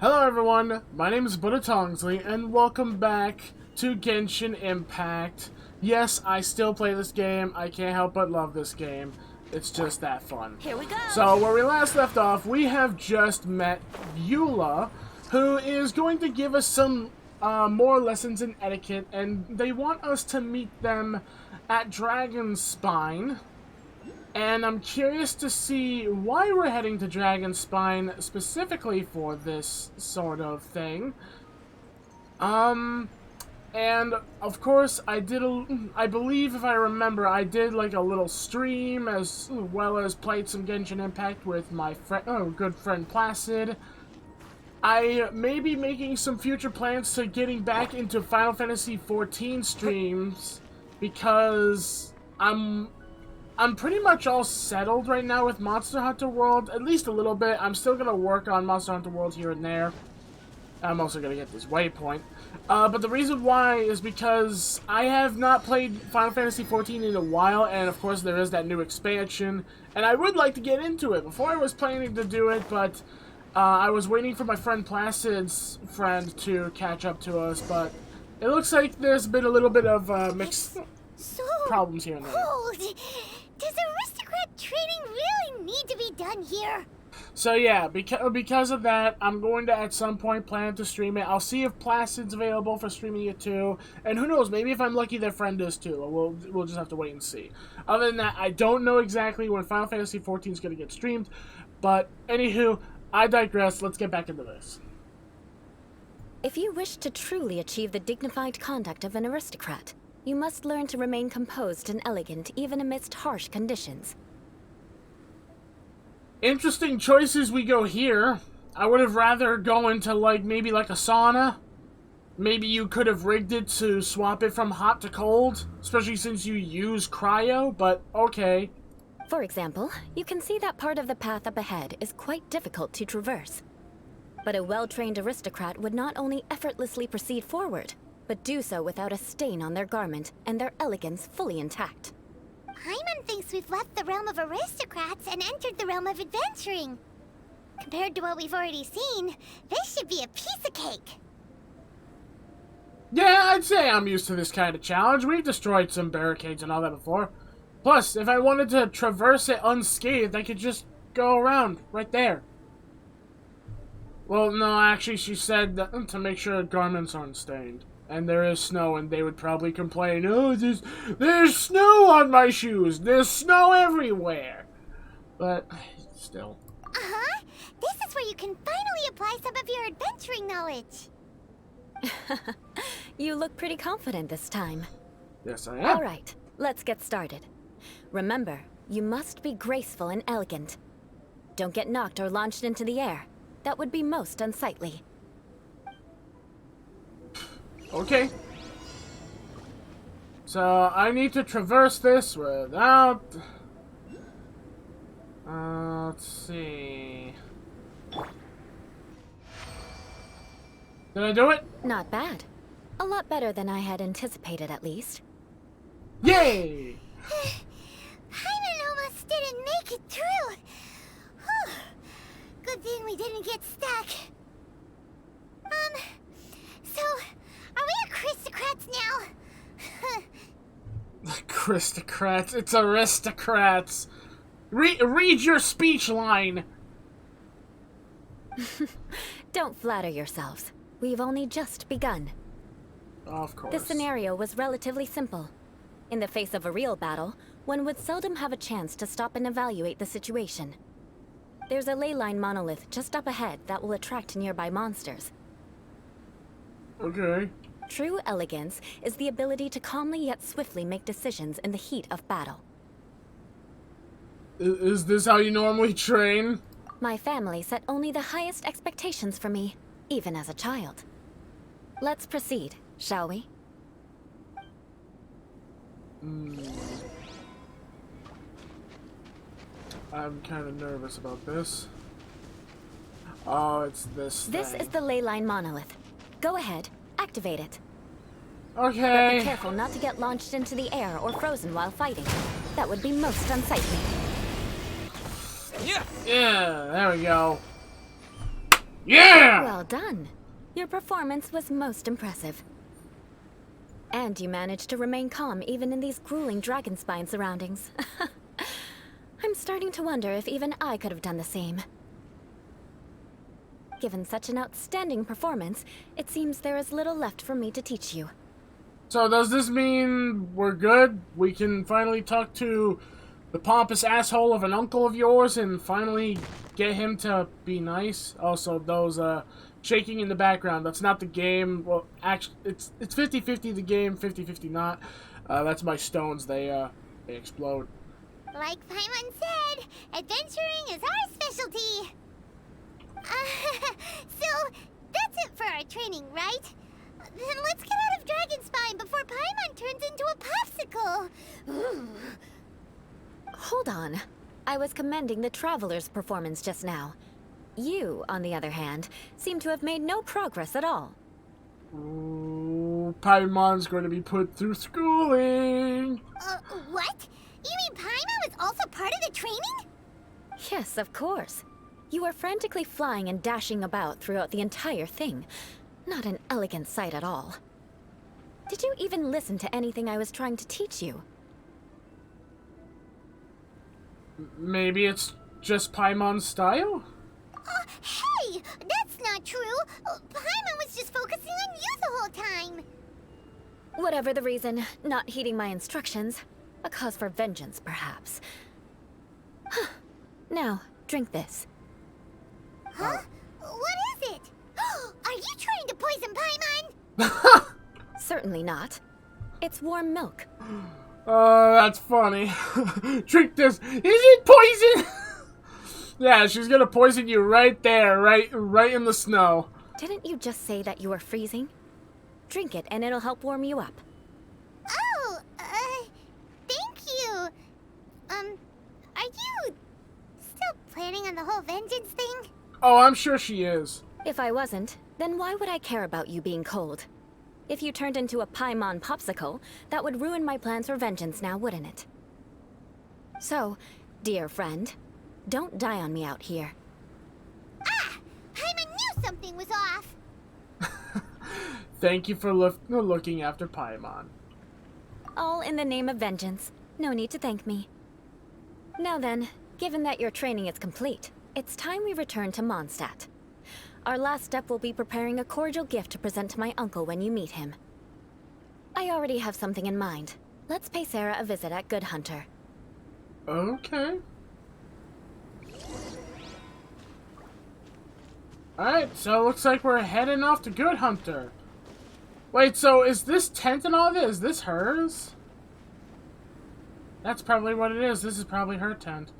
Hello everyone, my name is Tongsly, and welcome back to Genshin Impact. Yes, I still play this game. I can't help but love this game. It's just that fun. Here we go! So, where we last left off, we have just met Eula, who is going to give us some more lessons in etiquette, and they want us to meet them at Dragon's Spine. And I'm curious to see why we're heading to Dragon's Spine specifically for this sort of thing. And of course I believe if I remember, I did like a little stream as well as played some Genshin Impact with my good friend Placid. I may be making some future plans to getting back into Final Fantasy XIV streams because I'm pretty much all settled right now with Monster Hunter World, at least a little bit. I'm still going to work on Monster Hunter World here and there. I'm also going to get this waypoint. But the reason why is because I have not played Final Fantasy XIV in a while, and of course there is that new expansion, and I would like to get into it. Before I was planning to do it, but I was waiting for my friend Placid's friend to catch up to us, but it looks like there's been a little bit of mixed problems here and there. Does aristocrat training really need to be done here? So yeah, because of that, I'm going to at some point plan to stream it. I'll see if Placid's available for streaming it too, and who knows, maybe if I'm lucky their friend is too. We'll just have to wait and see. Other than that, I don't know exactly when Final Fantasy XIV is going to get streamed, but anywho, I digress. Let's get back into this. If you wish to truly achieve the dignified conduct of an aristocrat, you must learn to remain composed and elegant even amidst harsh conditions. Interesting choices we go here. I would have rather go into maybe like a sauna. Maybe you could have rigged it to swap it from hot to cold, especially since you use cryo, but okay. For example, you can see that part of the path up ahead is quite difficult to traverse. But a well-trained aristocrat would not only effortlessly proceed forward, but do so without a stain on their garment and their elegance fully intact. Hyman thinks we've left the realm of aristocrats and entered the realm of adventuring. Compared to what we've already seen, this should be a piece of cake. Yeah, I'd say I'm used to this kind of challenge. We've destroyed some barricades and all that before. Plus, if I wanted to traverse it unscathed, I could just go around right there. Well, no, actually, she said that to make sure garments aren't stained. And there is snow, and they would probably complain, oh, there's snow on my shoes! There's snow everywhere! But, still. Uh-huh! This is where you can finally apply some of your adventuring knowledge! You look pretty confident this time. Yes, I am. Alright, let's get started. Remember, you must be graceful and elegant. Don't get knocked or launched into the air. That would be most unsightly. Okay. So, I need to traverse this without... let's see... Did I do it? Not bad. A lot better than I had anticipated, at least. Yay! Hyman almost didn't make it through! Whew. Good thing we didn't get stuck. So... are we aristocrats now? Aristocrats. It's aristocrats. Read your speech line. Don't flatter yourselves. We've only just begun. Of course. The scenario was relatively simple. In the face of a real battle, one would seldom have a chance to stop and evaluate the situation. There's a ley line monolith just up ahead that will attract nearby monsters. Okay. True elegance is the ability to calmly yet swiftly make decisions in the heat of battle. Is this how you normally train? My family set only the highest expectations for me, even as a child. Let's proceed, shall we? I'm kind of nervous about this. Oh, it's this This thing. is the ley line monolith. Go ahead, activate it. Okay. But be careful not to get launched into the air or frozen while fighting. That would be most unsightly. Yeah, there we go. Yeah! Well done. Your performance was most impressive. And you managed to remain calm even in these grueling dragon spine surroundings. I'm starting to wonder if even I could have done the same. Given such an outstanding performance, it seems there is little left for me to teach you. So does this mean we're good? We can finally talk to the pompous asshole of an uncle of yours and finally get him to be nice? Also, those shaking in the background, that's not the game. Well, actually, it's 50-50 the game, 50-50 not. That's my stones, they explode. Like Paimon said, adventuring is our specialty. So, that's it for our training, right? Then let's get out of Dragonspine before Paimon turns into a popsicle. Hold on. I was commending the Traveler's performance just now. You, on the other hand, seem to have made no progress at all. Ooh, Paimon's going to be put through schooling. What? You mean Paimon was also part of the training? Yes, of course. You were frantically flying and dashing about throughout the entire thing. Not an elegant sight at all. Did you even listen to anything I was trying to teach you? Maybe it's just Paimon's style? Hey! That's not true! Paimon was just focusing on you the whole time! Whatever the reason, not heeding my instructions. A cause for vengeance, perhaps. Now, drink this. Huh? What is it? Are you trying to poison Paimon? Certainly not. It's warm milk. That's funny. Drink this. Is it poison? Yeah, she's gonna poison you right there, right in the snow. Didn't you just say that you were freezing? Drink it and it'll help warm you up. Oh, thank you. Are you still planning on the whole vengeance thing? Oh, I'm sure she is. If I wasn't, then why would I care about you being cold? If you turned into a Paimon popsicle, that would ruin my plans for vengeance now, wouldn't it? So, dear friend, don't die on me out here. Ah! Paimon knew something was off! Thank you for looking after Paimon. All in the name of vengeance. No need to thank me. Now then, given that your training is complete, it's time we return to Mondstadt. Our last step will be preparing a cordial gift to present to my uncle when you meet him. I already have something in mind. Let's pay Sarah a visit at Good Hunter. Okay. Alright, so it looks like we're heading off to Good Hunter. Wait, so is this tent and all of it, is this hers? That's probably what it is. This is probably her tent.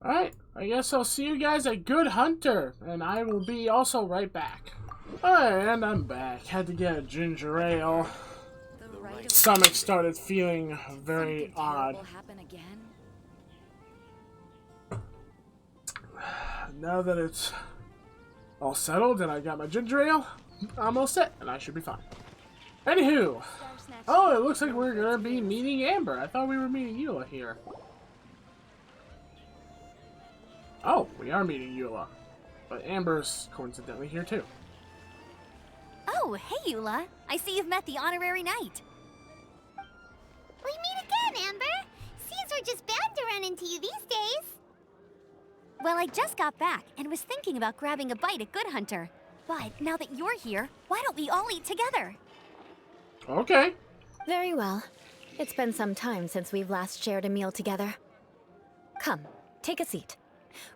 Alright, I guess I'll see you guys at Good Hunter, and I will be also right back. Alright, and I'm back. Had to get a ginger ale. Stomach started feeling very odd. Now that it's all settled and I got my ginger ale, I'm all set and I should be fine. Anywho, oh, it looks like we're gonna be meeting Amber. I thought we were meeting Eula here. Oh, we are meeting Eula, but Amber's coincidentally here too. Oh, hey Eula. I see you've met the honorary knight. We meet again, Amber! Seems we're just bound to run into you these days. Well, I just got back and was thinking about grabbing a bite at Good Hunter. But now that you're here, why don't we all eat together? Okay. Very well. It's been some time since we've last shared a meal together. Come, take a seat.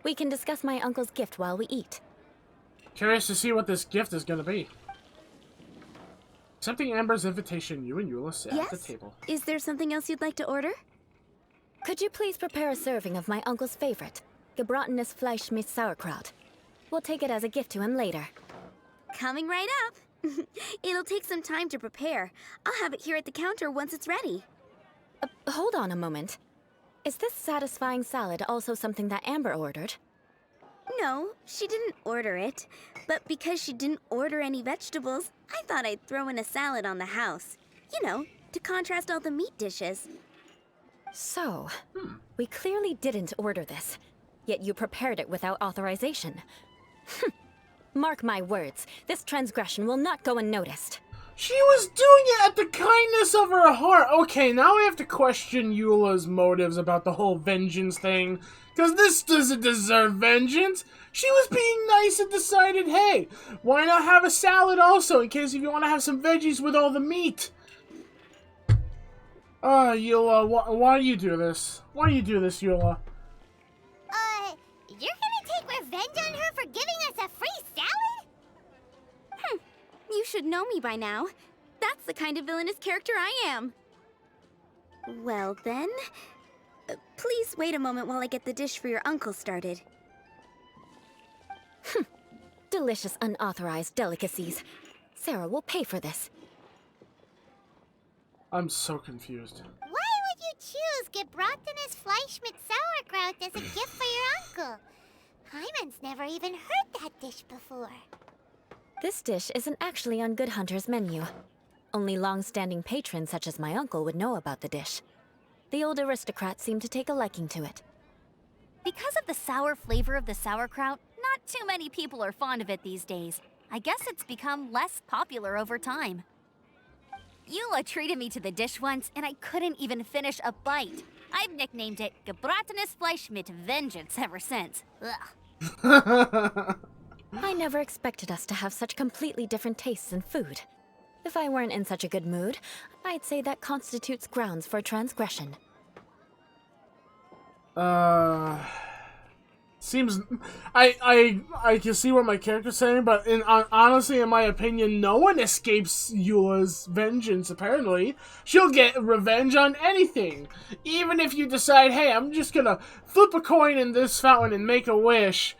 We can discuss my uncle's gift while we eat. Curious to see what this gift is gonna be. Accepting Amber's invitation, you and Eula sit at the table. Is there something else you'd like to order? Could you please prepare a serving of my uncle's favorite, gebratenes Fleisch mit Sauerkraut? We'll take it as a gift to him later. Coming right up. It'll take some time to prepare. I'll have it here at the counter once it's ready. Hold on a moment. Is this satisfying salad also something that Amber ordered? No, she didn't order it. But because she didn't order any vegetables, I thought I'd throw in a salad on the house. You know, to contrast all the meat dishes. So, we clearly didn't order this. yet you prepared it without authorization. Mark my words, this transgression will not go unnoticed. She was doing it at the kindness of her heart. Okay, now we have to question Eula's motives about the whole vengeance thing. Because this doesn't deserve vengeance. She was being nice and decided, hey, why not have a salad also in case if you want to have some veggies with all the meat? Eula, why do you do this? Why do you do this, Eula? You're gonna take revenge on her for giving us a free salad? You should know me by now. That's the kind of villainous character I am. Well then, please wait a moment while I get the dish for your uncle started. Delicious unauthorized delicacies. Sarah will pay for this. I'm so confused. Why would you choose gebratenes Fleisch mit Sauerkraut as a gift for your uncle? Hyman's never even heard that dish before. This dish isn't actually on Good Hunter's menu. Only long-standing patrons such as my uncle would know about the dish. The old aristocrat seemed to take a liking to it. Because of the sour flavor of the sauerkraut, not too many people are fond of it these days. I guess it's become less popular over time. Eula treated me to the dish once, and I couldn't even finish a bite. I've nicknamed it gebratenes Fleisch mit Vengeance ever since. Ugh. I never expected us to have such completely different tastes in food. If I weren't in such a good mood, I'd say that constitutes grounds for transgression. Seems I can see what my character's saying, but honestly, in my opinion, no one escapes Eula's vengeance. Apparently, she'll get revenge on anything, even if you decide, hey, I'm just gonna flip a coin in this fountain and make a wish.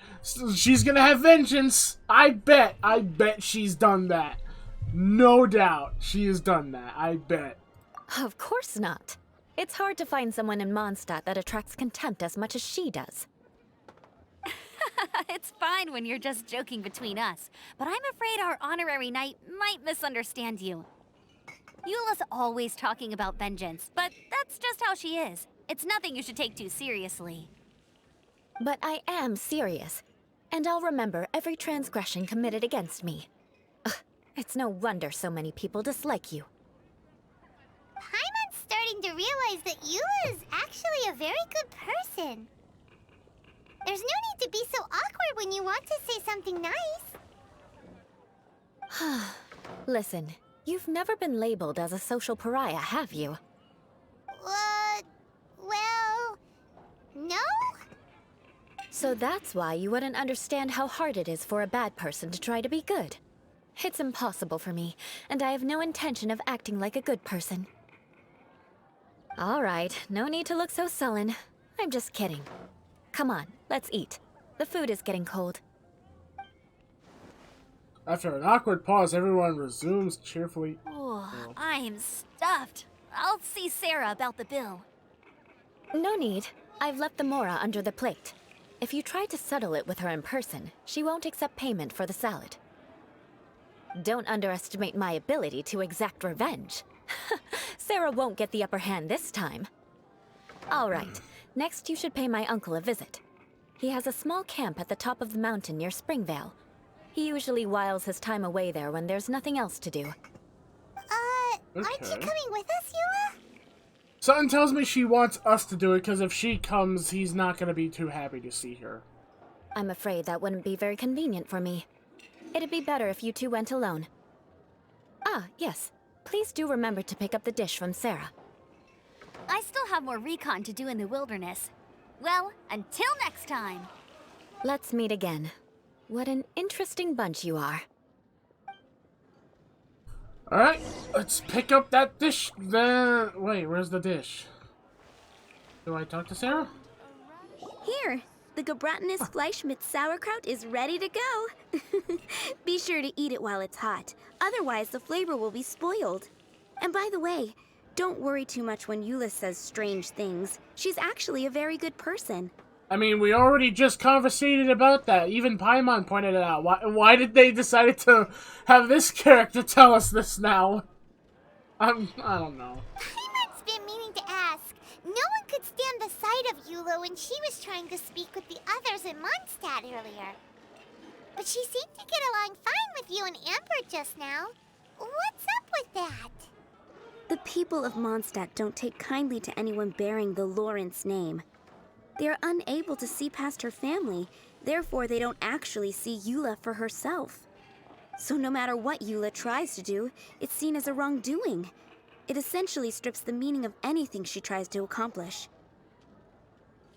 She's gonna have vengeance. I bet she's done that. No doubt, she has done that. I bet. Of course not. It's hard to find someone in Mondstadt that attracts contempt as much as she does. It's fine when you're just joking between us, but I'm afraid our honorary knight might misunderstand you. Eula's always talking about vengeance, but that's just how she is. It's nothing you should take too seriously. But I am serious, and I'll remember every transgression committed against me. Ugh, it's no wonder so many people dislike you. Paimon's starting to realize that Eula is actually a very good person. There's no need to be so awkward when you want to say something nice. Listen, you've never been labeled as a social pariah, have you? Well, no? So that's why you wouldn't understand how hard it is for a bad person to try to be good. It's impossible for me, and I have no intention of acting like a good person. All right, no need to look so sullen. I'm just kidding. Come on, let's eat. The food is getting cold. After an awkward pause, everyone resumes cheerfully. Oh, I'm stuffed. I'll see Sarah about the bill. No need. I've left the mora under the plate. If you try to settle it with her in person, she won't accept payment for the salad. Don't underestimate my ability to exact revenge. Sarah won't get the upper hand this time. All right. Next, you should pay my uncle a visit. He has a small camp at the top of the mountain near Springvale. He usually whiles his time away there when there's nothing else to do. Aren't you coming with us, Eula? Something tells me she wants us to do it, because if she comes, he's not going to be too happy to see her. I'm afraid that wouldn't be very convenient for me. It'd be better if you two went alone. Ah, yes. Please do remember to pick up the dish from Sarah. I still have more recon to do in the wilderness. Well, until next time. Let's meet again. What an interesting bunch you are. Alright, let's pick up that dish. Wait, where's the dish? Do I talk to Sarah? Here, the gebratenes Fleisch mit Sauerkraut is ready to go. Be sure to eat it while it's hot. Otherwise, the flavor will be spoiled. And by the way, don't worry too much when Eula says strange things. She's actually a very good person. I mean, we already just conversated about that. Even Paimon pointed it out. Why did they decide to have this character tell us this now? I don't know. Paimon's been meaning to ask. No one could stand the sight of Eula when she was trying to speak with the others in Mondstadt earlier. But she seemed to get along fine with you and Amber just now. What's up with that? The people of Mondstadt don't take kindly to anyone bearing the Lawrence name. They are unable to see past her family, therefore they don't actually see Eula for herself. So no matter what Eula tries to do, it's seen as a wrongdoing. It essentially strips the meaning of anything she tries to accomplish.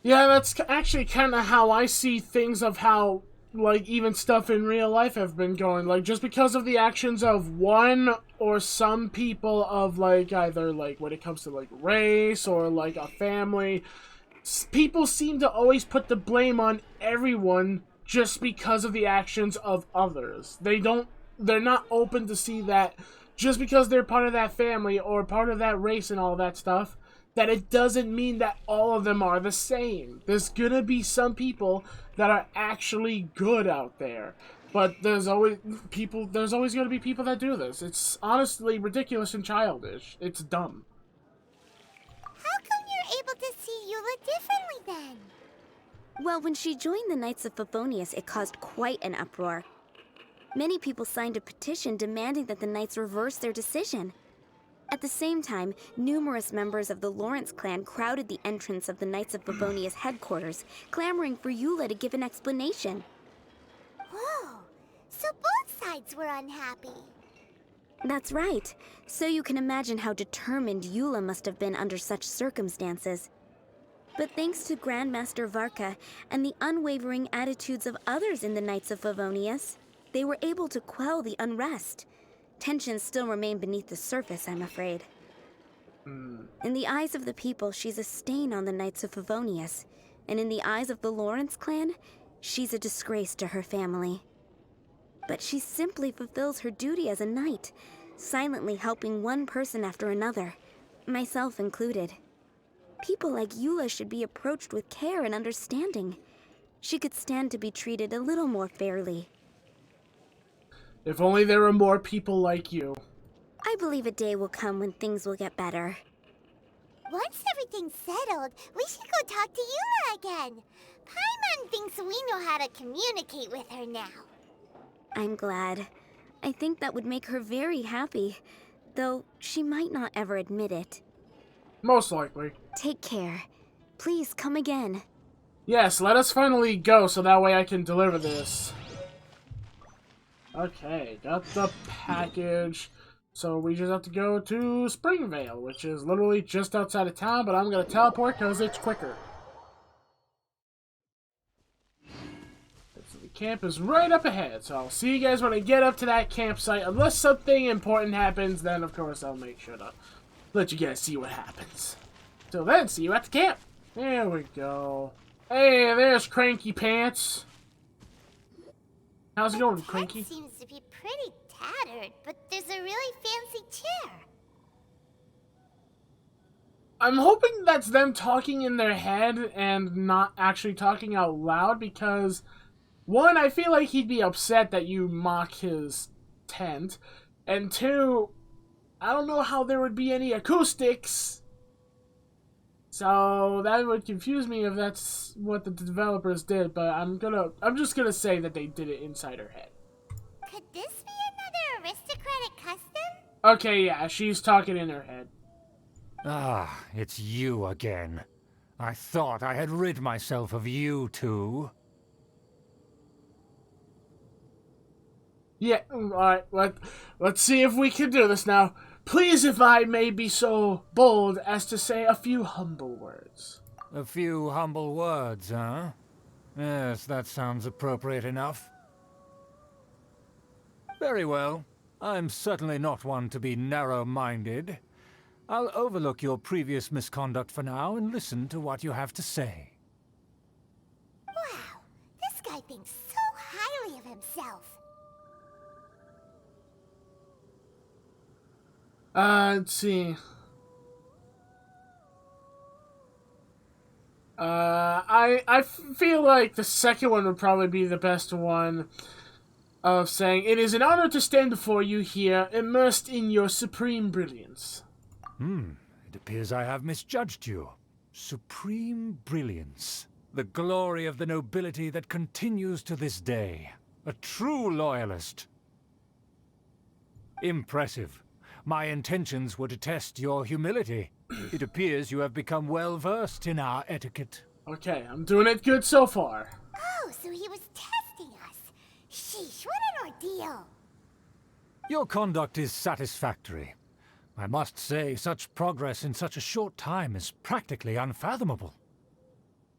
Yeah, that's actually kind of how I see things of how, like, even stuff in real life have been going. Like, just because of the actions of one or some people of, like, either, like, when it comes to, like, race or, like, a family, people seem to always put the blame on everyone just because of the actions of others. They're not open to see that just because they're part of that family or part of that race and all that stuff, that it doesn't mean that all of them are the same. There's gonna be some people that are actually good out there. But there's always gonna be people that do this. It's honestly ridiculous and childish. It's dumb. How come you're able to see Eula differently then? Well, when she joined the Knights of Favonius, it caused quite an uproar. Many people signed a petition demanding that the Knights reverse their decision. At the same time, numerous members of the Lawrence clan crowded the entrance of the Knights of Favonius headquarters, clamoring for Eula to give an explanation. Whoa, so both sides were unhappy. That's right. So you can imagine how determined Eula must have been under such circumstances. But thanks to Grandmaster Varka and the unwavering attitudes of others in the Knights of Favonius, they were able to quell the unrest. Tensions still remain beneath the surface, I'm afraid. In the eyes of the people, she's a stain on the Knights of Favonius. And in the eyes of the Lawrence clan, she's a disgrace to her family. But she simply fulfills her duty as a knight, silently helping one person after another, myself included. People like Eula should be approached with care and understanding. She could stand to be treated a little more fairly. If only there were more people like you. I believe a day will come when things will get better. Once everything's settled, we should go talk to Eula again. Paimon thinks we know how to communicate with her now. I'm glad. I think that would make her very happy, though she might not ever admit it. Most likely. Take care. Please come again. Yes, let us finally go so that way I can deliver this. Okay, got the package. So we just have to go to Springvale, which is literally just outside of town, but I'm going to teleport because it's quicker. So the camp is right up ahead, so I'll see you guys when I get up to that campsite. Unless something important happens, then of course I'll make sure to let you guys see what happens. Till then, see you at the camp. There we go. Hey, there's Cranky Pants. How's it going, Cranky? Tent seems to be pretty tattered, but there's a really fancy chair. I'm hoping that's them talking in their head and not actually talking out loud, because one, I feel like he'd be upset that you mock his tent, and two, I don't know how there would be any acoustics. So that would confuse me if that's what the developers did, but I'm just gonna say that they did it inside her head. Could this be another aristocratic custom? Okay, yeah, she's talking in her head. Ah, it's you again. I thought I had rid myself of you two. Yeah, alright, let's see if we can do this now. Please, if I may be so bold as to say a few humble words. A few humble words, huh? Yes, that sounds appropriate enough. Very well. I'm certainly not one to be narrow-minded. I'll overlook your previous misconduct for now and listen to what you have to say. Wow, this guy thinks so highly of himself. Let's see. I feel like the second one would probably be the best one, of saying, "It is an honor to stand before you here, immersed in your supreme brilliance." It appears I have misjudged you. Supreme brilliance. The glory of the nobility that continues to this day. A true loyalist. Impressive. My intentions were to test your humility. It appears you have become well versed in our etiquette. Okay, I'm doing it good so far. Oh, so he was testing us. Sheesh, what an ordeal. Your conduct is satisfactory. I must say, such progress in such a short time is practically unfathomable.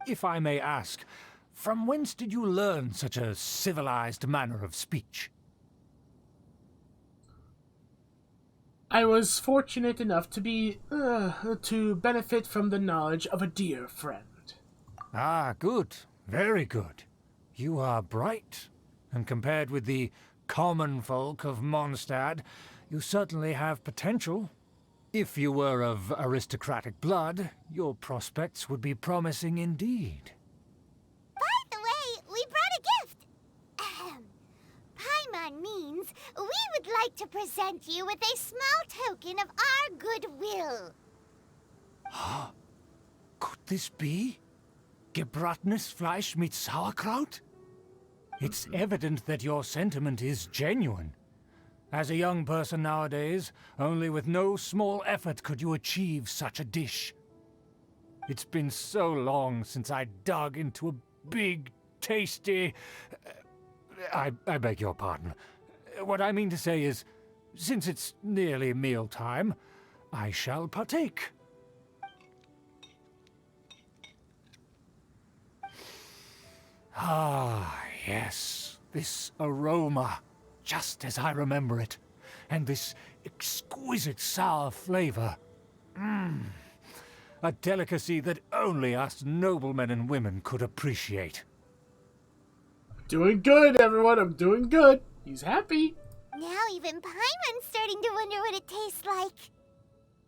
If I may ask, from whence did you learn such a civilized manner of speech? I was fortunate enough to benefit from the knowledge of a dear friend. Ah, good. Very good. You are bright, and compared with the common folk of Mondstadt, you certainly have potential. If you were of aristocratic blood, your prospects would be promising indeed. By the way, we brought a gift. Ahem. Paimon means we would like to present you with a small token of our goodwill. Could this be? Gebratenes Fleisch mit Sauerkraut? It's evident that your sentiment is genuine. As a young person nowadays, only with no small effort could you achieve such a dish. It's been so long since I dug into a big, tasty... I beg your pardon. What I mean to say is, since it's nearly mealtime, I shall partake. Ah, yes, this aroma, just as I remember it, and this exquisite sour flavor. A delicacy that only us noblemen and women could appreciate. Doing good, everyone. I'm doing good. He's happy. Now even Paimon's starting to wonder what it tastes like.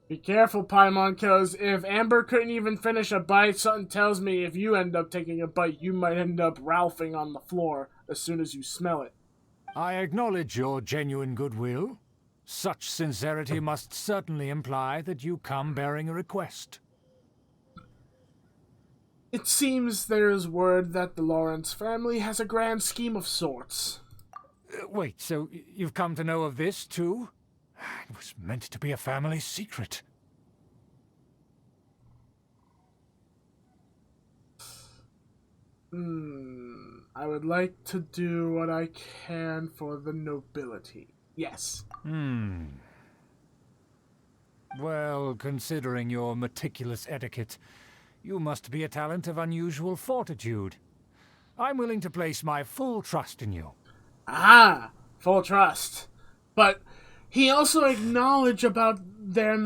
Be careful, Paimon, cause if Amber couldn't even finish a bite, something tells me if you end up taking a bite, you might end up ralphing on the floor as soon as you smell it. I acknowledge your genuine goodwill. Such sincerity must certainly imply that you come bearing a request. It seems there is word that the Lawrence family has a grand scheme of sorts. Wait, so you've come to know of this, too? It was meant to be a family secret. I would like to do what I can for the nobility. Yes. Well, considering your meticulous etiquette, you must be a talent of unusual fortitude. I'm willing to place my full trust in you. Ah, full trust. But he also acknowledged about there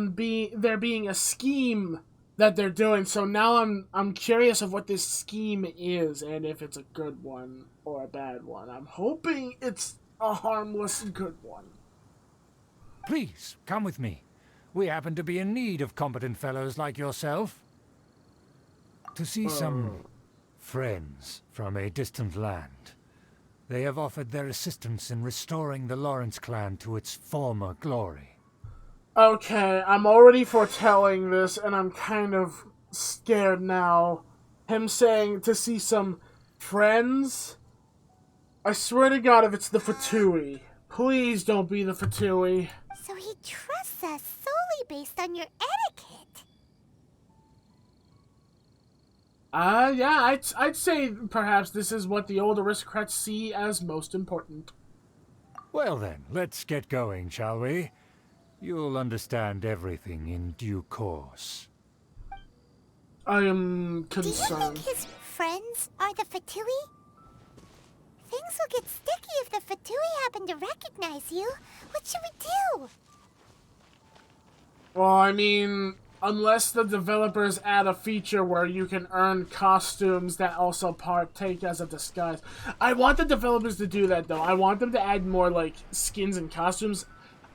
being a scheme that they're doing. So now I'm curious of what this scheme is and if it's a good one or a bad one. I'm hoping it's a harmless good one. Please, come with me. We happen to be in need of competent fellows like yourself. To see some friends from a distant land. They have offered their assistance in restoring the Lawrence clan to its former glory. Okay, I'm already foretelling this, and I'm kind of scared now. Him saying to see some friends? I swear to God, if it's the Fatui. Please don't be the Fatui. So he trusts us solely based on your etiquette. Yeah, I'd say perhaps this is what the old aristocrats see as most important. Well then, let's get going, shall we? You'll understand everything in due course. I am Do you concerned. think his friends are the Fatui? Things will get sticky if the Fatui happen to recognize you. What should we do? Well, I mean, unless the developers add a feature where you can earn costumes that also partake as a disguise. I want the developers to do that, though. I want them to add more, like, skins and costumes.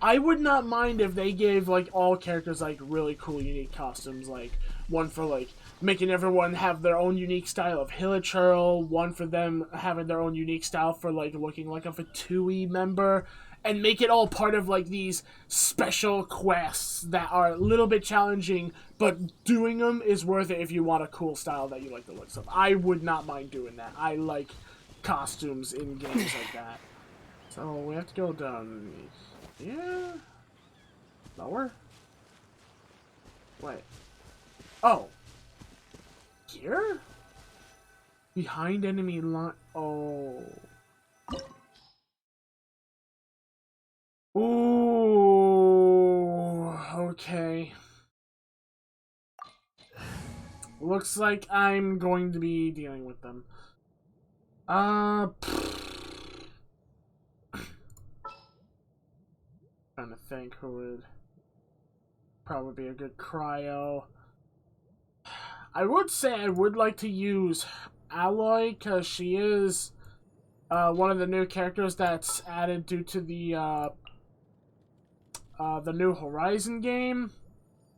I would not mind if they gave, like, all characters, like, really cool, unique costumes. Like, one for, like, making everyone have their own unique style of hilichurl, one for them having their own unique style for like looking like a Fatui member, and make it all part of like these special quests that are a little bit challenging, but doing them is worth it if you want a cool style that you like the looks of. I would not mind doing that. I like costumes in games like that. So we have to go down here? Lower? Wait. Oh. Here? Behind enemy line. Oh. Ooh. Okay. Looks like I'm going to be dealing with them. Trying to think who would probably be a good cryo. I would say I would like to use Alloy, because she is one of the new characters that's added due to the New Horizon game.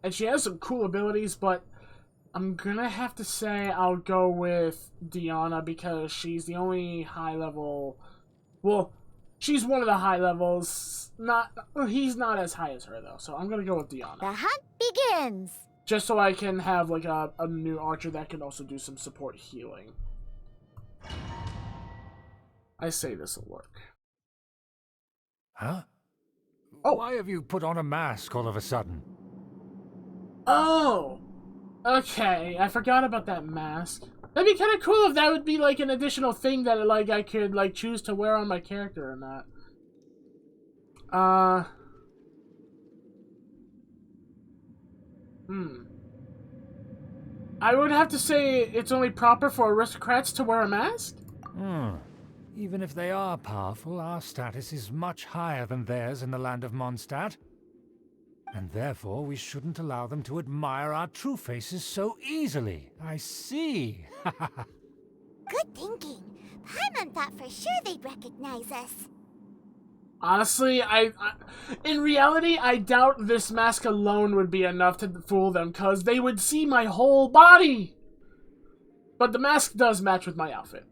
And she has some cool abilities, but I'm gonna have to say I'll go with Diana, because she's the only high level... Well, she's one of the high levels. He's not as high as her, though, so I'm gonna go with Diana. The hunt begins! Just so I can have, like, a new archer that can also do some support healing. I say this'll work. Huh? Oh. Why have you put on a mask all of a sudden? Oh! Okay, I forgot about that mask. That'd be kind of cool if that would be, like, an additional thing that, like, I could, like, choose to wear on my character or not. I would have to say it's only proper for aristocrats to wear a mask? Even if they are powerful, our status is much higher than theirs in the land of Mondstadt. And therefore, we shouldn't allow them to admire our true faces so easily. I see. Good thinking. Paimon thought for sure they'd recognize us. Honestly, in reality, I doubt this mask alone would be enough to fool them, because they would see my whole body! But the mask does match with my outfit.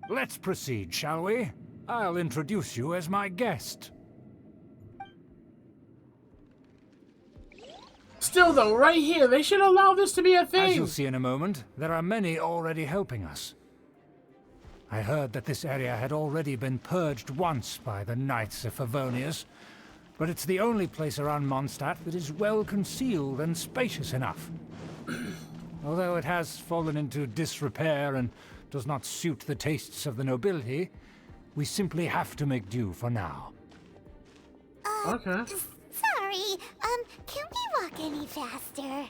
Let's proceed, shall we? I'll introduce you as my guest. Still though, right here, they should allow this to be a thing! As you'll see in a moment, there are many already helping us. I heard that this area had already been purged once by the Knights of Favonius, but it's the only place around Mondstadt that is well concealed and spacious enough. Although it has fallen into disrepair and does not suit the tastes of the nobility, we simply have to make do for now. Okay. Sorry, can we walk any faster?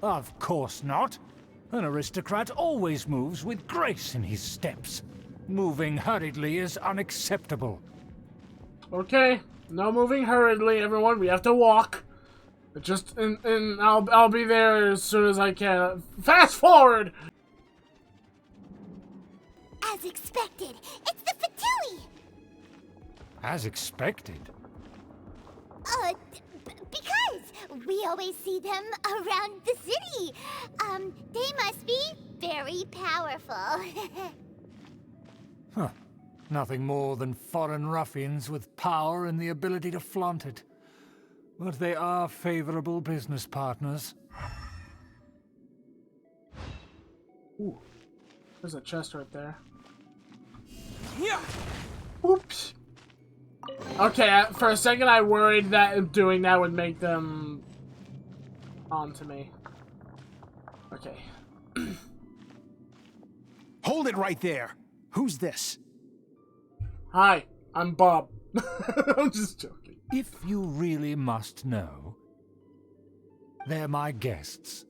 Of course not. An aristocrat always moves with grace in his steps. Moving hurriedly is unacceptable. Okay, no moving hurriedly, everyone. We have to walk. Just, and I'll be there as soon as I can. Fast forward! As expected, it's the Fatui! As expected. Because we always see them around the city. They must be very powerful. Huh. Nothing more than foreign ruffians with power and the ability to flaunt it. But they are favorable business partners. Ooh, there's a chest right there. Yeah. Oops. Okay, for a second I worried that doing that would make them onto me. Okay. Hold it right there. Who's this? Hi, I'm Bob. I'm just joking. If you really must know, they're my guests.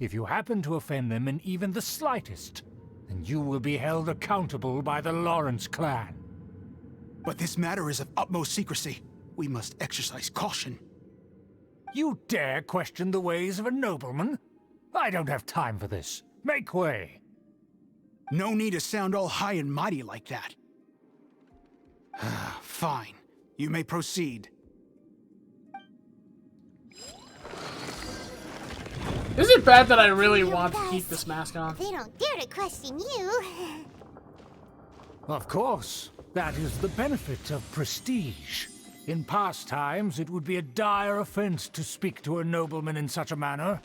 If you happen to offend them in even the slightest, then you will be held accountable by the Lawrence clan. But this matter is of utmost secrecy. We must exercise caution. You dare question the ways of a nobleman? I don't have time for this. Make way. No need to sound all high and mighty like that. Fine. You may proceed. Is it bad that I really You want to guys, keep this mask on? They don't dare to question you. Of course. That is the benefit of prestige. In past times, it would be a dire offense to speak to a nobleman in such a manner.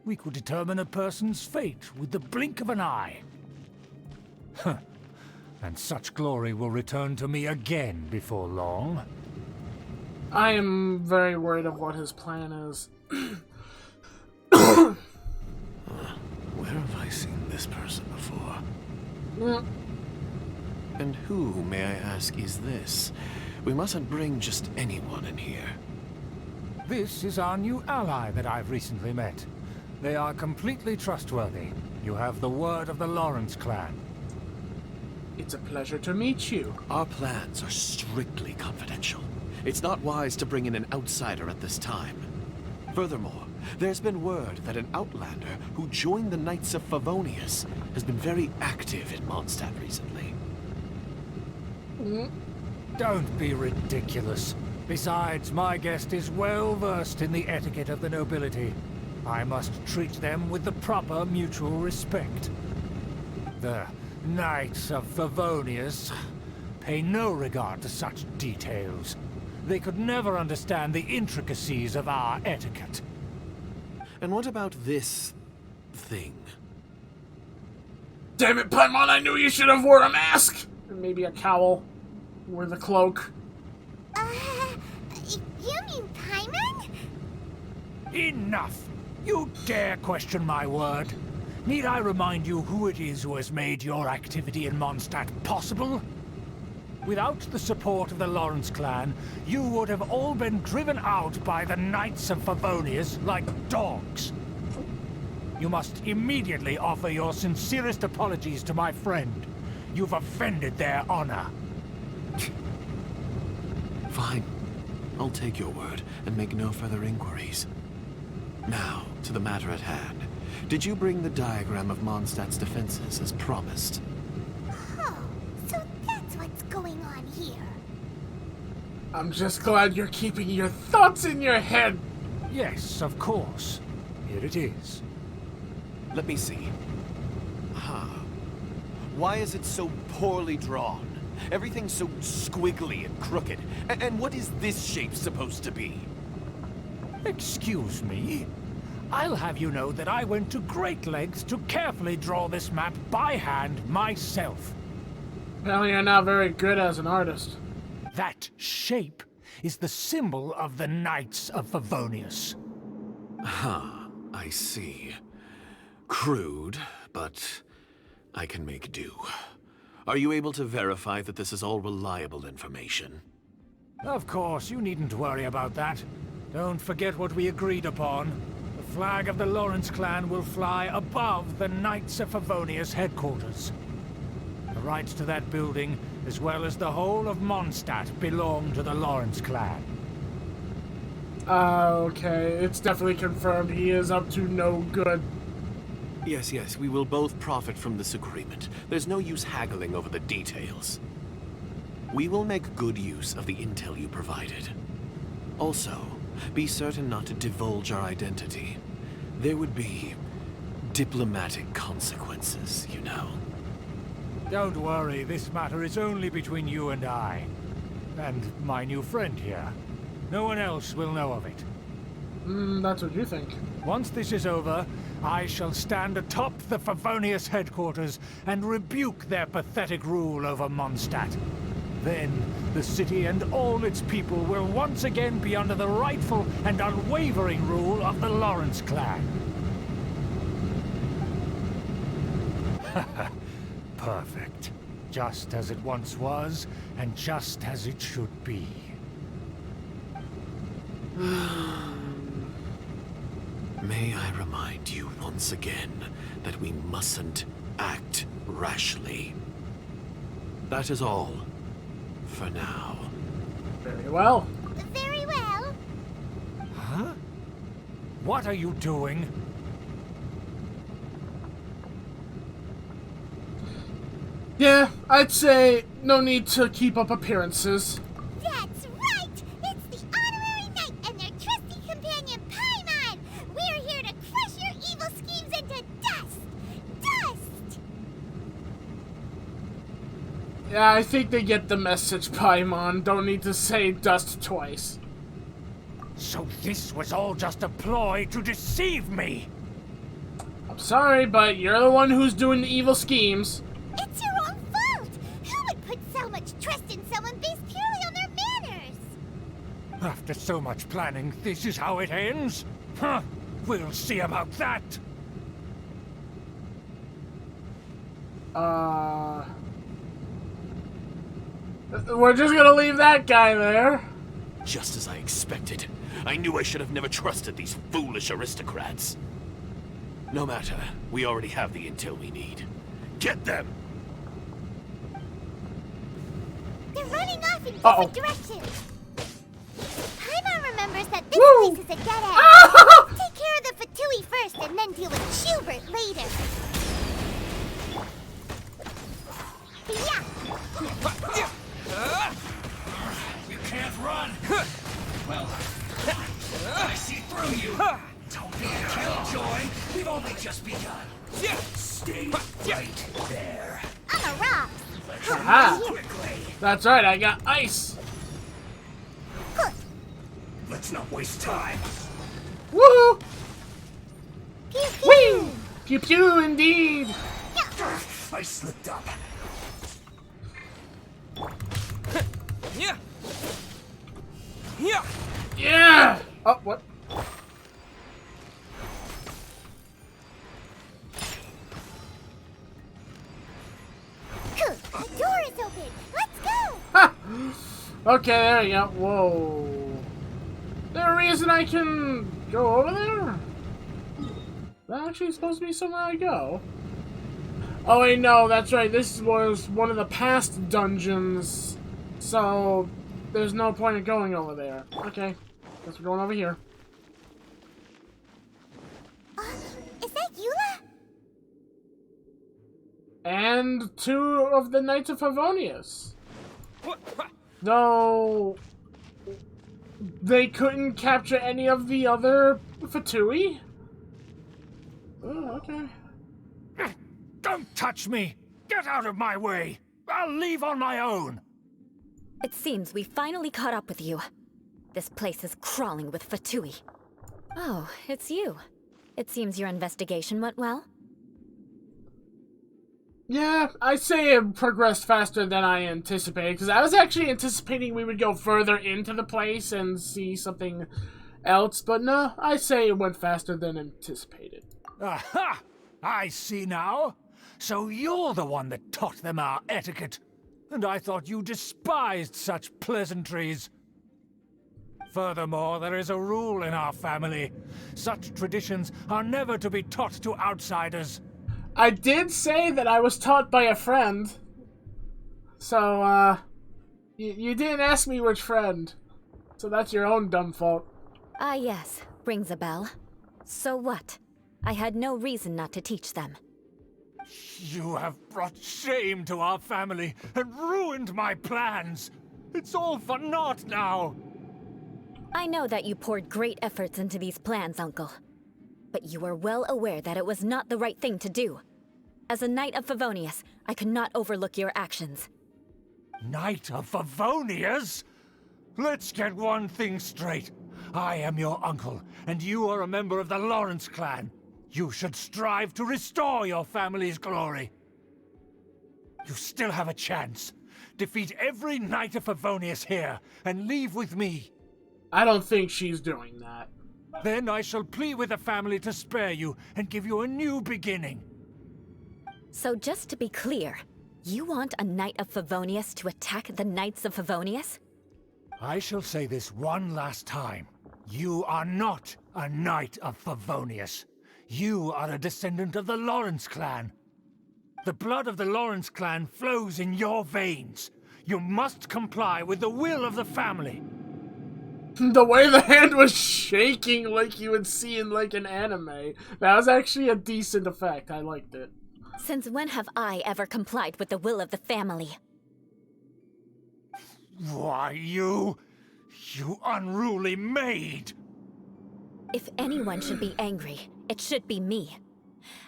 We could determine a person's fate with the blink of an eye. Huh. And such glory will return to me again before long. I am very worried of what his plan is. Where have I seen this person before? Mm. And who, may I ask, is this? We mustn't bring just anyone in here. This is our new ally that I've recently met. They are completely trustworthy. You have the word of the Lawrence clan. It's a pleasure to meet you. Our plans are strictly confidential. It's not wise to bring in an outsider at this time. Furthermore, there's been word that an outlander who joined the Knights of Favonius has been very active in Mondstadt recently. Don't be ridiculous. Besides, my guest is well versed in the etiquette of the nobility. I must treat them with the proper mutual respect. The Knights of Favonius pay no regard to such details. They could never understand the intricacies of our etiquette. And what about this thing? Damn it, Paimon, I knew you should have wore a mask! Or maybe a cowl. Or the cloak. You mean Paimon? Enough! You dare question my word? Need I remind you who it is who has made your activity in Mondstadt possible? Without the support of the Lawrence clan, you would have all been driven out by the Knights of Favonius like dogs. You must immediately offer your sincerest apologies to my friend. You've offended their honor. Fine. I'll take your word and make no further inquiries. Now, to the matter at hand. Did you bring the diagram of Mondstadt's defenses as promised? Oh, so that's what's going on here. I'm just glad you're keeping your thoughts in your head. Yes, of course. Here it is. Let me see. Why is it so poorly drawn? Everything's so squiggly and crooked. And what is this shape supposed to be? Excuse me? I'll have you know that I went to great lengths to carefully draw this map by hand myself. Well, you're not very good as an artist. That shape is the symbol of the Knights of Favonius. I see. Crude, but I can make do. Are you able to verify that this is all reliable information? Of course, you needn't worry about that. Don't forget what we agreed upon. The flag of the Lawrence clan will fly above the Knights of Favonius headquarters. The rights to that building, as well as the whole of Mondstadt, belong to the Lawrence clan. Okay, it's definitely confirmed he is up to no good. Yes, we will both profit from this agreement. There's no use haggling over the details. We will make good use of the intel you provided. Also, be certain not to divulge our identity. There would be diplomatic consequences, you know. Don't worry, this matter is only between you and I. And my new friend here. No one else will know of it. That's what you think. Once this is over, I shall stand atop the Favonius headquarters and rebuke their pathetic rule over Mondstadt. Then, the city and all its people will once again be under the rightful and unwavering rule of the Lawrence clan. Perfect. Just as it once was, and just as it should be. May I remind you once again that we mustn't act rashly. That is all, for now. Very well. Very well. Huh? What are you doing? Yeah, I'd say no need to keep up appearances. That's right! It's the honorary knight and their trusty companion, Paimon! We're here to Yeah, I think they get the message, Paimon. Don't need to say dust twice. So this was all just a ploy to deceive me! I'm sorry, but you're the one who's doing the evil schemes. It's your own fault! Who would put so much trust in someone based purely on their manners? After so much planning, this is how it ends? Huh, we'll see about that! We're just gonna leave that guy there. Just as I expected. I knew I should have never trusted these foolish aristocrats. No matter, we already have the intel we need. Get them! They're running off in different directions. Paimon remembers that this place is a dead end. Take care of the Fatui first and then deal with Schubert later. Yeah! You can't run! Well, I see through you! Don't be a killjoy! We've only just begun! Stay right there! I'm a rock! Aha. Quickly! That's right, I got ice. Let's not waste time! Woohoo! Pew pew! Whee! Pew pew indeed. I slipped up. Yeah! Oh, what? The door is open! Let's go! Ha! Okay, there you go. Whoa. Is there a reason I can go over there? That actually supposed to be somewhere I go. Oh wait, no, that's right. This was one of the past dungeons, so there's no point in going over there. Okay, guess we're going over here. Is that Eula? And 2 of the Knights of Favonius. Though they couldn't capture any of the other Fatui? Oh, okay. Don't touch me! Get out of my way! I'll leave on my own! It seems we finally caught up with you. This place is crawling with Fatui. Oh, it's you. It seems your investigation went well. Yeah, I'd say it progressed faster than I anticipated, because I was actually anticipating we would go further into the place and see something else, but no, I'd say it went faster than anticipated. Aha! I see now. So you're the one that taught them our etiquette. And I thought you despised such pleasantries. Furthermore, there is a rule in our family. Such traditions are never to be taught to outsiders. I did say that I was taught by a friend. So, you didn't ask me which friend. So that's your own dumb fault. Ah yes, rings a bell. So what? I had no reason not to teach them. You have brought shame to our family and ruined my plans. It's all for naught now. I know that you poured great efforts into these plans, Uncle. But you were well aware that it was not the right thing to do. As a Knight of Favonius, I could not overlook your actions. Knight of Favonius? Let's get one thing straight. I am your uncle, and you are a member of the Lawrence clan. You should strive to restore your family's glory. You still have a chance. Defeat every Knight of Favonius here, and leave with me. I don't think she's doing that. Then I shall plead with the family to spare you and give you a new beginning. So just to be clear, you want a Knight of Favonius to attack the Knights of Favonius? I shall say this one last time. You are not a Knight of Favonius. You are a descendant of the Lawrence clan. The blood of the Lawrence clan flows in your veins. You must comply with the will of the family. The way the hand was shaking like you would see in like an anime. That was actually a decent effect. I liked it. Since when have I ever complied with the will of the family? Why, you unruly maid! If anyone should be angry, it should be me.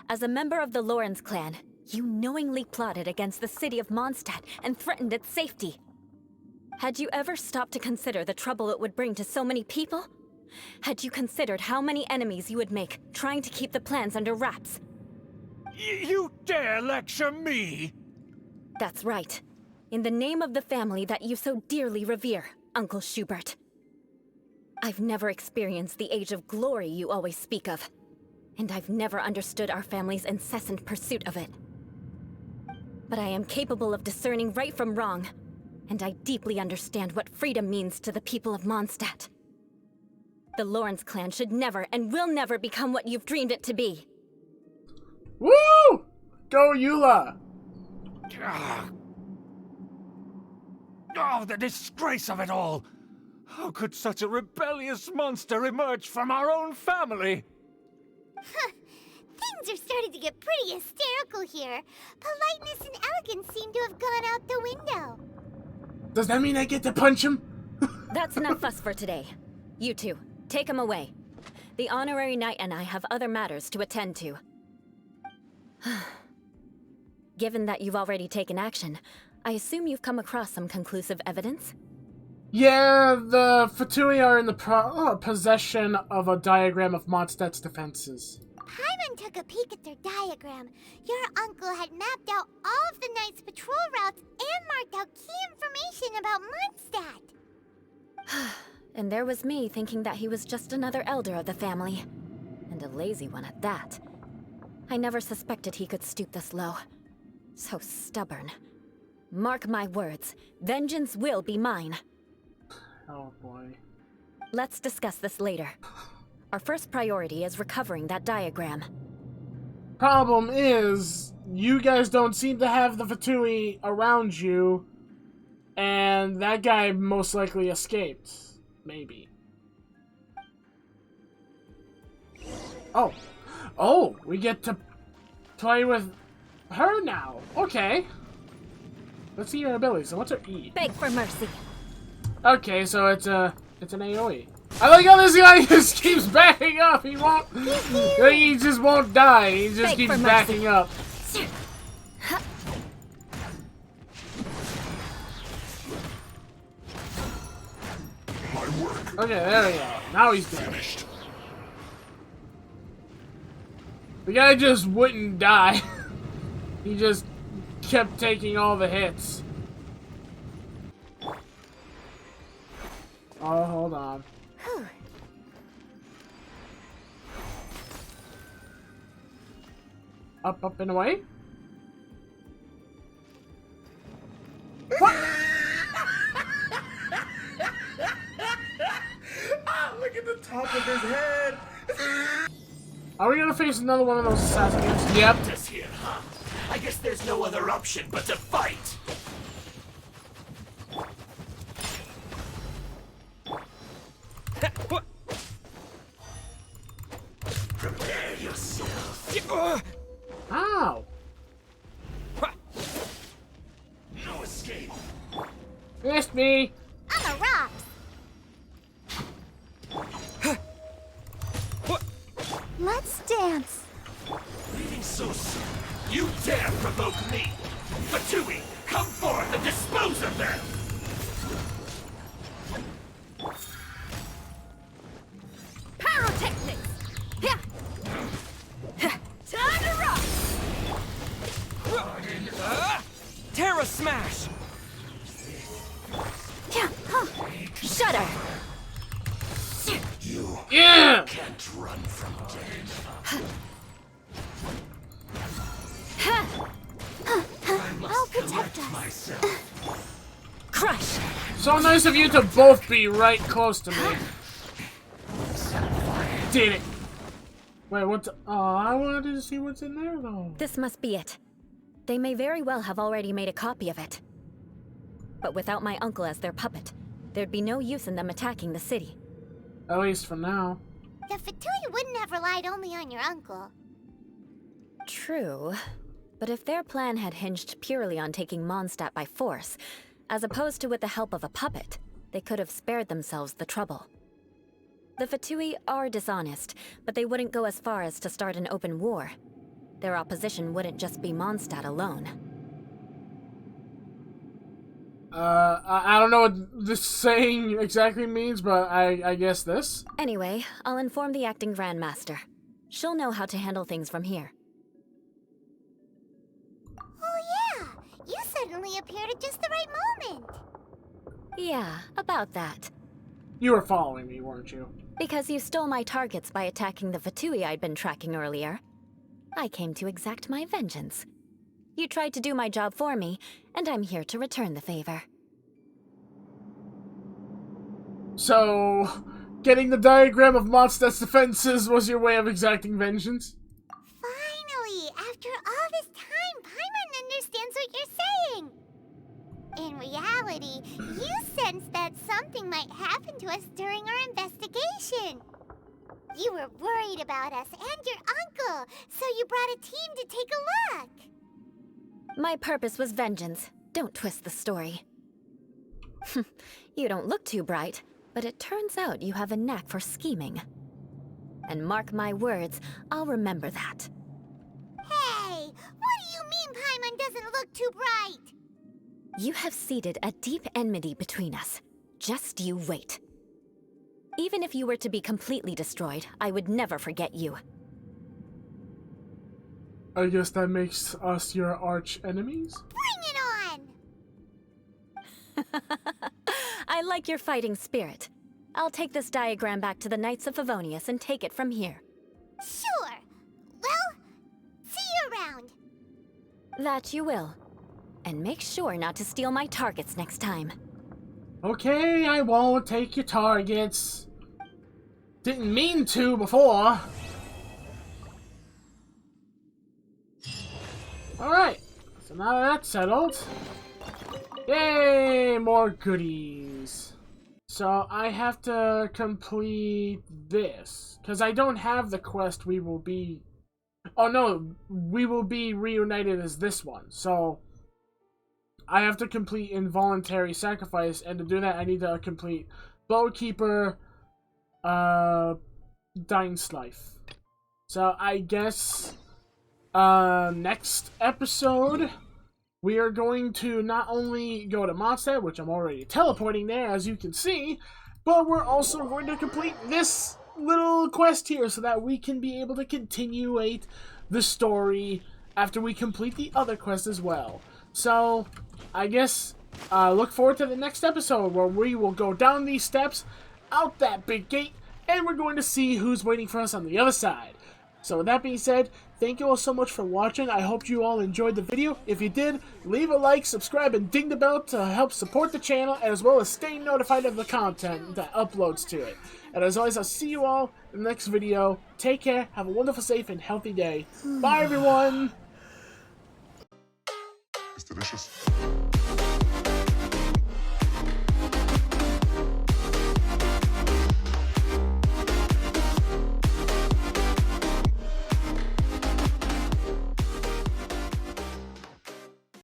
As a member of the Lawrence clan, You knowingly plotted against the city of Mondstadt and threatened its safety. Had you ever stopped to consider the trouble it would bring to so many people? Had you considered how many enemies you would make trying to keep the plans under wraps? You dare lecture me? That's right. In the name of the family that you so dearly revere, Uncle Schubert. I've never experienced the age of glory you always speak of. And I've never understood our family's incessant pursuit of it. But I am capable of discerning right from wrong, and I deeply understand what freedom means to the people of Mondstadt. The Lawrence clan should never and will never become what you've dreamed it to be. Woo! Go Eula! Oh, the disgrace of it all! How could such a rebellious monster emerge from our own family? Things are starting to get pretty hysterical here. Politeness and elegance seem to have gone out the window. Does that mean I get to punch him? That's enough fuss for today. You two, take him away. The honorary knight and I have other matters to attend to. Given that you've already taken action, I assume you've come across some conclusive evidence? Yeah, the Fatui are in the possession of a diagram of Mondstadt's defenses. Paimon took a peek at their diagram. Your uncle had mapped out all of the Knight's patrol routes and marked out key information about Mondstadt. And there was me thinking that he was just another elder of the family. And a lazy one at that. I never suspected he could stoop this low. So stubborn. Mark my words, vengeance will be mine. Oh boy. Let's discuss this later. Our first priority is recovering that diagram. Problem is, you guys don't seem to have the Fatui around you, and that guy most likely escaped. Maybe. Oh. Oh, we get to play with her now. Okay. Let's see her abilities. So what's her E? Beg for mercy. Okay, so it's an AoE. I like how this guy just keeps backing up. He won't. He just won't die. He just Beg keeps for mercy. backing up. My work Okay, there we go. Now he's dead. finished. The guy just wouldn't die. He just kept taking all the hits. Oh, hold on. Up, up, and away? What? Look at the top of his head. Are we gonna face another one of those assassins? Yep. This here, huh? I guess there's no other option but to fight. Prepare yourself. Ow. No escape. Missed me. I'm a rock. Let's dance. Leaving so soon. You dare provoke me. Fatui, come forth and dispose of them. Pyrotechnics! Yeah. Time to rock! Terra Smash! Yeah. Shudder! You Yeah. can't run from death. I'll protect us. Myself. Crush! So nice of you to both be right close to me. Did it. Wait, what the? Oh, I wanted to see what's in there, though. This must be it. They may very well have already made a copy of it. But without my uncle as their puppet, there'd be no use in them attacking the city. At least for now. The Fatui wouldn't have relied only on your uncle. True. But if their plan had hinged purely on taking Mondstadt by force, as opposed to with the help of a puppet, they could have spared themselves the trouble. The Fatui are dishonest, but they wouldn't go as far as to start an open war. Their opposition wouldn't just be Mondstadt alone. I don't know what this saying exactly means, but I guess this. Anyway, I'll inform the acting Grandmaster. She'll know how to handle things from here. Oh yeah, you suddenly appeared at just the right moment. Yeah, about that. You were following me, weren't you? Because you stole my targets by attacking the Fatui I'd been tracking earlier. I came to exact my vengeance. You tried to do my job for me, and I'm here to return the favor. So, getting the diagram of Mondstadt's defenses was your way of exacting vengeance? Finally, after all this time, Paimon understands what you're saying. In reality, you sensed that something might happen to us during our investigation. You were worried about us and your uncle, so you brought a team to take a look. My purpose was vengeance. Don't twist the story. You don't look too bright, but it turns out you have a knack for scheming. And mark my words, I'll remember that. Hey, what do you mean Paimon doesn't look too bright? You have seeded a deep enmity between us. Just you wait. Even if you were to be completely destroyed, I would never forget you. I guess that makes us your arch enemies? Bring it on! I like your fighting spirit. I'll take this diagram back to the Knights of Favonius and take it from here. Sure. Well, see you around. That you will. And make sure not to steal my targets next time. Okay, I won't take your targets. Didn't mean to before. Alright, so now that's settled. Yay, more goodies. So I have to complete this. Because I don't have the quest we will be... Oh no, we will be reunited as this one. So I have to complete involuntary sacrifice, and to do that I need to complete Bowkeeper, Dying So I guess next episode we are going to not only go to Mondstadt, which I'm already teleporting there as you can see, but we're also going to complete this little quest here so that we can be able to continuate the story after we complete the other quest as well. So I guess look forward to the next episode where we will go down these steps, out that big gate, and we're going to see who's waiting for us on the other side. So with that being said, thank you all so much for watching. I hope you all enjoyed the video. If you did, leave a like, subscribe, and ding the bell to help support the channel, as well as stay notified of the content that uploads to it. And as always, I'll see you all in the next video. Take care, have a wonderful, safe, and healthy day. Bye, everyone! It's delicious.